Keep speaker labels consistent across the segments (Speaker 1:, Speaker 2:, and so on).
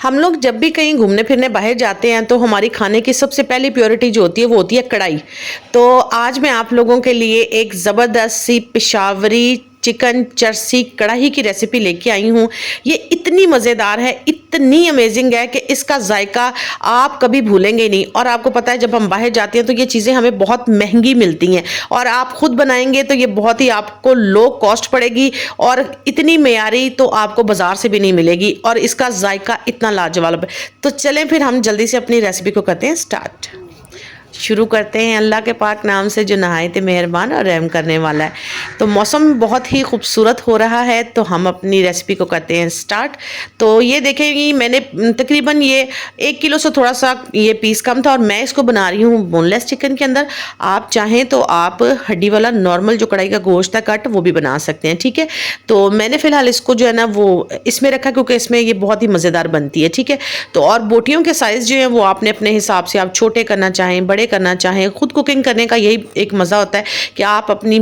Speaker 1: हम लोग जब भी कहीं घूमने फिरने बाहर जाते हैं तो हमारी खाने की सबसे पहली प्योरिटी जो होती है वो होती है कढ़ाई। तो आज मैं आप लोगों के लिए एक ज़बरदस्त सी पिशावरी चिकन चरसी कढ़ाई की रेसिपी लेके आई हूँ। ये इतनी मज़ेदार है, इतनी अमेजिंग है कि इसका जायका आप कभी भूलेंगे नहीं। और आपको पता है जब हम बाहर जाते हैं तो ये चीज़ें हमें बहुत महंगी मिलती हैं और आप खुद बनाएंगे तो ये बहुत ही आपको लो कॉस्ट पड़ेगी और इतनी मेयारी तो आपको बाजार से भी नहीं मिलेगी और इसका जायका इतना लाजवाब है। तो चलें फिर हम जल्दी से अपनी रेसिपी को करते हैं स्टार्ट। शुरू करते हैं अल्लाह के पाक नाम से जो नहायत मेहरबान और रहम करने वाला है। तो मौसम बहुत ही खूबसूरत हो रहा है तो हम अपनी रेसिपी को करते हैं स्टार्ट। तो ये देखेंगी मैंने तकरीबन ये 1 किलो से थोड़ा सा ये पीस कम था और मैं इसको बना रही हूँ बोनलेस चिकन के अंदर। आप चाहें तो आप हड्डी वाला नॉर्मल जो कढ़ाई का गोश्त है कट वो भी बना सकते हैं, ठीक है। तो मैंने फ़िलहाल इसको जो है ना वो इसमें रखा क्योंकि इसमें ये बहुत ही मज़ेदार बनती है, ठीक है। तो और बोटियों के साइज़ जो है वो आपने अपने हिसाब से आप छोटे करना चाहें बड़े करना चाहें। खुद कुकिंग करने का यही एक मज़ा होता है कि आप अपनी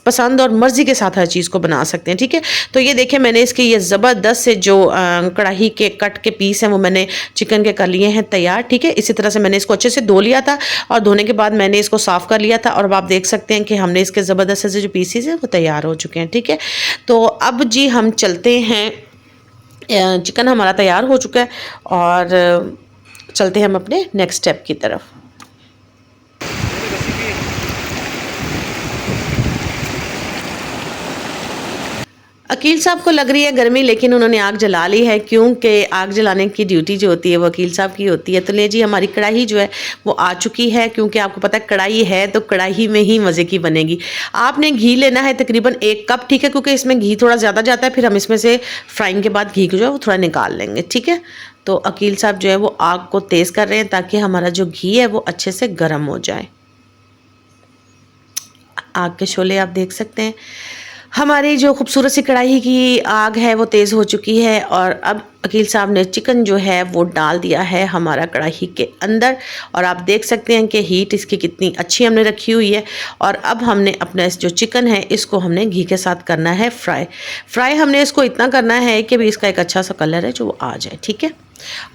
Speaker 1: पसंद और मर्ज़ी के साथ हर चीज़ को बना सकते हैं, ठीक है। तो ये देखिए मैंने इसके ये ज़बरदस्त से जो कढ़ाई के कट के पीस हैं वो मैंने चिकन के कर लिए हैं तैयार, ठीक है। इसी तरह से मैंने इसको अच्छे से धो लिया था और धोने के बाद मैंने इसको साफ़ कर लिया था और अब आप देख सकते हैं कि हमने इसके ज़बरदस्त से जो पीसीज हैं वो तैयार हो चुके हैं, ठीक है। तो अब जी हम चलते हैं, चिकन हमारा तैयार हो चुका है और चलते हैं हम अपने नेक्स्ट स्टेप की तरफ। वकील साहब को लग रही है गर्मी लेकिन उन्होंने आग जला ली है क्योंकि आग जलाने की ड्यूटी जो होती है वो वकील साहब की होती है। तो ले जी हमारी कढ़ाई जो है वो आ चुकी है क्योंकि आपको पता है कढ़ाई है तो कढ़ाई में ही मज़े की बनेगी। आपने घी लेना है तकरीबन 1 कप, ठीक है, क्योंकि इसमें घी थोड़ा ज़्यादा जाता है। फिर हम इसमें से फ्राइंग के बाद घी को जो है वो थोड़ा निकाल लेंगे, ठीक है। तो वकील साहब जो है वो आग को तेज़ कर रहे हैं ताकि हमारा जो घी है वो अच्छे से गर्म हो जाए। आग के शोले आप देख सकते हैं। हमारी जो खूबसूरत सी कढ़ाई की आग है वो तेज़ हो चुकी है और अब वकील साहब ने चिकन जो है वो डाल दिया है हमारा कढ़ाई के अंदर और आप देख सकते हैं कि हीट इसकी कितनी अच्छी हमने रखी हुई है। और अब हमने अपना जो चिकन है इसको हमने घी के साथ करना है फ्राई हमने इसको इतना करना है कि भी इसका एक अच्छा सा कलर है जो वो आ जाए, ठीक है।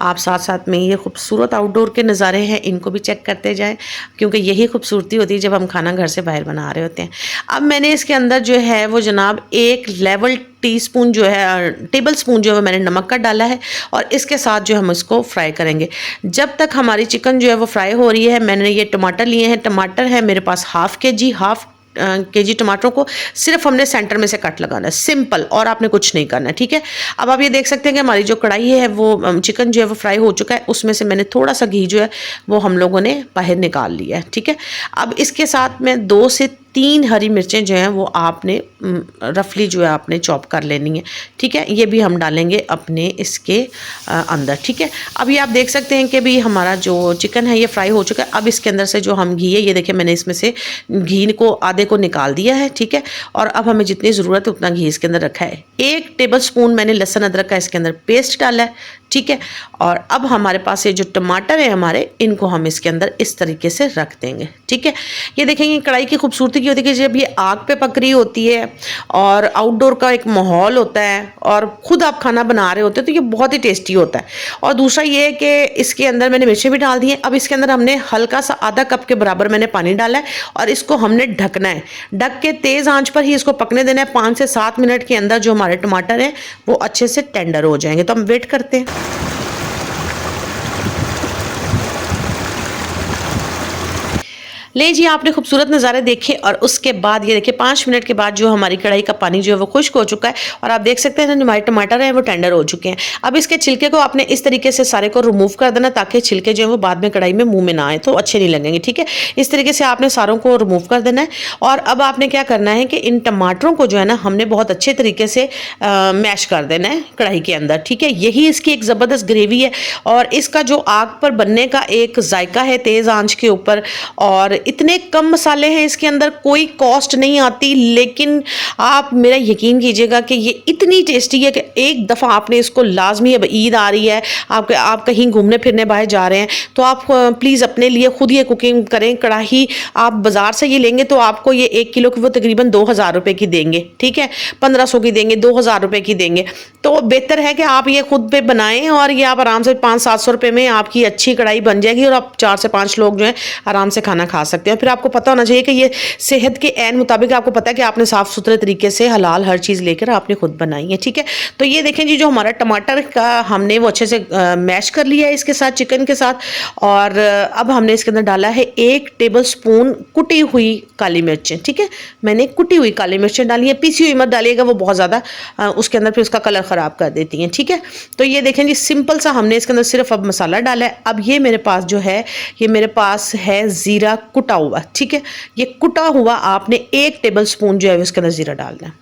Speaker 1: आप साथ साथ में ये खूबसूरत आउटडोर के नज़ारे हैं इनको भी चेक करते जाएं क्योंकि यही खूबसूरती होती है जब हम खाना घर से बाहर बना रहे होते हैं। अब मैंने इसके अंदर जो है वो जनाब 1 लेवल टीस्पून जो है टेबल स्पून जो है मैंने नमक का डाला है और इसके साथ जो हम इसको फ्राई करेंगे जब तक हमारी चिकन जो है वो फ्राई हो रही है। मैंने ये टमाटर लिए हैं, टमाटर है मेरे पास हाफ के जी टमाटरों को सिर्फ हमने सेंटर में से कट लगाना है, सिंपल, और आपने कुछ नहीं करना है, ठीक है। अब आप ये देख सकते हैं कि हमारी जो कढ़ाई है वो चिकन जो है वो फ्राई हो चुका है। उसमें से मैंने थोड़ा सा घी जो है वो हम लोगों ने बाहर निकाल लिया है, ठीक है। अब इसके साथ में 2 से 3 हरी मिर्चें जो हैं वो आपने रफली जो है आपने चॉप कर लेनी है, ठीक है। ये भी हम डालेंगे अपने इसके अंदर, ठीक है। अभी आप देख सकते हैं कि भी हमारा जो चिकन है ये फ्राई हो चुका है। अब इसके अंदर से जो हम घी है ये देखिए मैंने इसमें से घी को आधे को निकाल दिया है, ठीक है। और अब हमें जितनी ज़रूरत है उतना घी इसके अंदर रखा है। 1 टेबल स्पून मैंने लहसुन अदरक का इसके अंदर पेस्ट डाला है, ठीक है। और अब हमारे पास ये जो टमाटर है हमारे इनको हम इसके अंदर इस तरीके से रख देंगे, ठीक है। ये देखेंगे कढ़ाई की खूबसूरती की होती है कि जब ये आग पे पक रही होती है और आउटडोर का एक माहौल होता है और ख़ुद आप खाना बना रहे होते हैं तो ये बहुत ही टेस्टी होता है। और दूसरा ये है कि इसके अंदर मैंने मिर्चें भी डाल दी हैं। अब इसके अंदर हमने हल्का सा आधा कप के बराबर मैंने पानी डाला है और इसको हमने ढकना है। ढक के तेज़ आंच पर ही इसको पकने देना है। 5 से 7 मिनट के अंदर जो हमारे टमाटर हैं वो अच्छे से टेंडर हो जाएंगे। तो हम वेट करते हैं। ले जी आपने खूबसूरत नज़ारे देखे और उसके बाद ये देखिए 5 मिनट के बाद जो हमारी कढ़ाई का पानी जो है वो खुश्क हो चुका है और आप देख सकते हैं जो हमारे टमाटर हैं वो टेंडर हो चुके हैं। अब इसके छिलके को आपने इस तरीके से सारे को रिमूव कर देना ताकि छिलके जो है वो बाद में कढ़ाई में मुंह में ना आए तो अच्छे नहीं लगेंगे, ठीक है। इस तरीके से आपने सारों को रिमूव कर देना है। और अब आपने क्या करना है कि इन टमाटरों को जो है ना हमने बहुत अच्छे तरीके से मैश कर देना है कढ़ाई के अंदर, ठीक है। यही इसकी एक ज़बरदस्त ग्रेवी है और इसका जो आग पर बनने का एक जायका है तेज़ आंच के ऊपर। और इतने कम मसाले हैं इसके अंदर, कोई कॉस्ट नहीं आती, लेकिन आप मेरा यकीन कीजिएगा कि ये इतनी टेस्टी है कि एक दफ़ा आपने इसको लाजमी, अब ईद आ रही है, आप कहीं घूमने फिरने बाहर जा रहे हैं तो आप प्लीज़ अपने अपने लिए खुद ये कुकिंग करें। कढ़ाई आप बाजार से ये लेंगे तो आपको ये 1 किलो की वो तकरीबन 2000 रुपए की देंगे, ठीक है, 1500 की देंगे, 2000 रुपए की देंगे। तो बेहतर है कि आप ये खुद पे बनाएं और ये आप आराम से 500-700 रुपए में आपकी अच्छी कढ़ाई बन जाएगी और आप 4 से 5 लोग जो है आराम से खाना खा सकते हैं। फिर आपको पता होना चाहिए कि ये सेहत के ऐन मुताबिक आपको पता है कि आपने साफ सुथरे तरीके से हलाल हर चीज़ लेकर आपने खुद बनाई है, ठीक है। तो ये देखें जी, जो हमारा टमाटर का हमने वो अच्छे से मैश कर लिया है इसके साथ, चिकन के साथ। और अब हमने इसके अंदर डाला है 1 टेबल स्पून कुटी हुई काली मिर्चें, ठीक है। मैंने कुटी हुई काली मिर्चें डाली है, पीसी हुई मत डालिएगा, वो बहुत ज़्यादा उसके अंदर फिर उसका कलर ख़राब कर देती हैं, ठीक है। तो ये देखें जी, सिंपल सा हमने इसके अंदर सिर्फ अब मसाला डाला है। अब ये मेरे पास जो है, ये मेरे पास है ज़ीरा कुटा हुआ, ठीक है। ये कुटा हुआ आपने 1 टेबल स्पून जो है उसके अंदर ज़ीरा डालना है।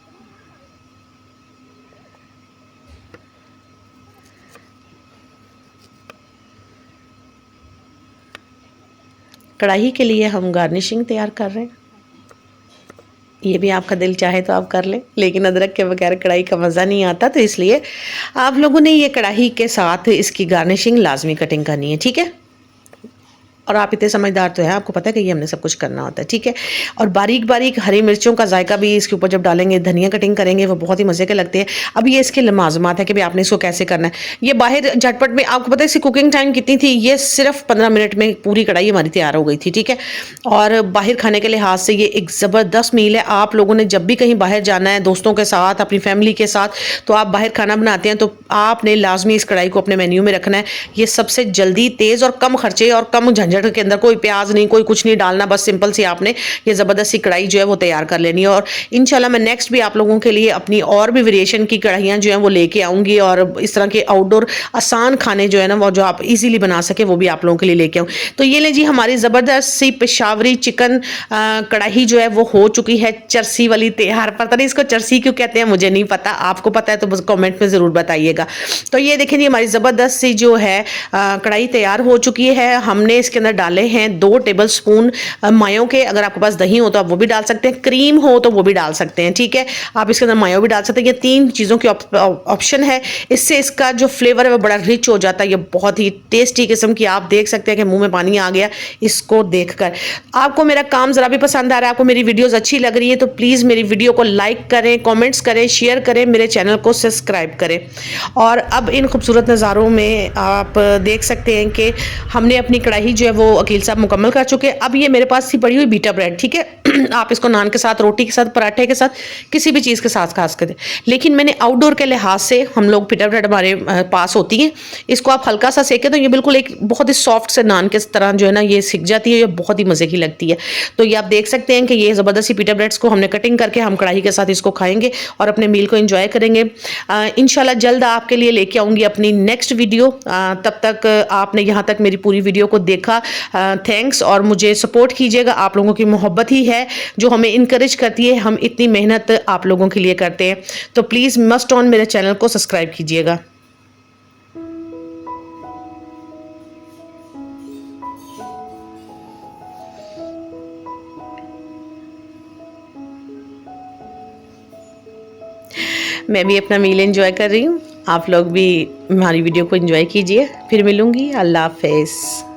Speaker 1: कढ़ाई के लिए हम गार्निशिंग तैयार कर रहे हैं। ये भी आपका दिल चाहे तो आप कर लें, लेकिन अदरक के बगैर कढ़ाई का मज़ा नहीं आता, तो इसलिए आप लोगों ने ये कढ़ाई के साथ इसकी गार्निशिंग लाजमी कटिंग करनी है, ठीक है। और आप इतने समझदार तो हैं, आपको पता है कि ये हमने सब कुछ करना होता है, ठीक है। और बारीक बारीक हरी मिर्चों का जायका भी इसके ऊपर जब डालेंगे, धनिया कटिंग करेंगे, वो बहुत ही मज़े के लगते हैं। अब ये इसके लमाजमात है कि भाई आपने इसको कैसे करना है। ये बाहर झटपट में, आपको पता है इसकी कुकिंग टाइम कितनी थी, ये सिर्फ 15 मिनट में पूरी कढ़ाई हमारी तैयार हो गई थी, ठीक है। और बाहर खाने के लिहाज से ये एक ज़बरदस्त मील है। आप लोगों ने जब भी कहीं बाहर जाना है दोस्तों के साथ, अपनी फैमिली के साथ, तो आप बाहर खाना बनाते हैं तो आपने लाजमी इस कढ़ाई को अपने मेन्यू में रखना है। ये सबसे जल्दी, तेज़ और कम खर्चे और कम झंझट के अंदर, कोई प्याज नहीं, कोई कुछ नहीं डालना, बस सिंपल सी आपने ये ज़बरदस्त सी कढ़ाई जो है वो तैयार कर लेनी है। और इंशाल्लाह मैं नेक्स्ट भी आप लोगों के लिए अपनी और भी वेरिएशन की कढ़ाइयाँ जो हैं वो लेके आऊँगी, और इस तरह के आउटडोर आसान खाने जो है ना, वो जो आप इजीली बना सके, वो भी आप लोगों के लिए लेके आऊँ। तो ये ले जी, हमारी ज़बरदस्त सी पेशावरी चिकन कढ़ाई जो है वो हो चुकी है चरसी वाली तैयार। पता नहीं इसको चरसी क्यों कहते हैं, मुझे नहीं पता, आपको पता है तो बस कमेंट में ज़रूर बताइएगा। तो ये देखें जी, हमारी ज़बरदस्त सी जो है कढ़ाई तैयार हो चुकी है। हमने इसके अंदर डाले हैं 2 टेबल स्पून मायो के। अगर आपके पास दही हो तो आप वो भी डाल सकते हैं, क्रीम हो तो वो भी डाल सकते हैं, ठीक है। आप इसके अंदर मायो भी डाल सकते हैं। ये 3 चीज़ों की ऑप्शन है। इससे इसका जो फ्लेवर है वो बड़ा रिच हो जाता है। ये बहुत ही टेस्टी किस्म की, आप देख सकते हैं कि मुंह में पानी आ गया इसको देखकर। आपको मेरा काम ज़रा भी पसंद आ रहा है, आपको मेरी वीडियोज़ अच्छी लग रही है, तो प्लीज़ मेरी वीडियो को लाइक करें, कॉमेंट्स करें, शेयर करें, मेरे चैनल को सब्सक्राइब करें। और अब इन खूबसूरत नज़ारों में आप देख सकते हैं कि हमने अपनी कढ़ाई जो है वो अकील साहब मुकम्मल कर चुके हैं। अब ये मेरे पास थी पड़ी हुई बीटा ब्रेड, ठीक है। आप इसको नान के साथ, रोटी के साथ, पराठे के साथ, किसी भी चीज़ के साथ खा सकते हैं। लेकिन मैंने आउटडोर के लिहाज से, हम लोग बीटा ब्रेड हमारे पास होती है, इसको आप हल्का सा सेकें तो ये बिल्कुल एक बहुत ही सॉफ्ट से नान के तरह जो है ना ये सिक जाती है, ये बहुत ही मज़े की लगती है। तो ये आप देख सकते हैं कि ये ज़बरदस्ती बीटा ब्रेड्स को हमने कटिंग करके हम कढ़ाई के साथ इसको खाएंगे और अपने मील को एंजॉय करेंगे। इंशाल्लाह जल्द आपके लिए लेके आऊँगी अपनी नेक्स्ट वीडियो। तब तक आपने यहाँ तक मेरी पूरी वीडियो को देखा, थैंक्स। और मुझे सपोर्ट कीजिएगा, आप लोगों की मोहब्बत ही है जो हमें इनकरेज करती है, हम इतनी मेहनत आप लोगों के लिए करते हैं। तो प्लीज़ मस्ट ऑन मेरे चैनल को सब्सक्राइब कीजिएगा। मैं भी अपना मील एंजॉय कर रही हूँ, आप लोग भी हमारी वीडियो को एंजॉय कीजिए। फिर मिलूँगी, अल्लाह हाफ़िज़।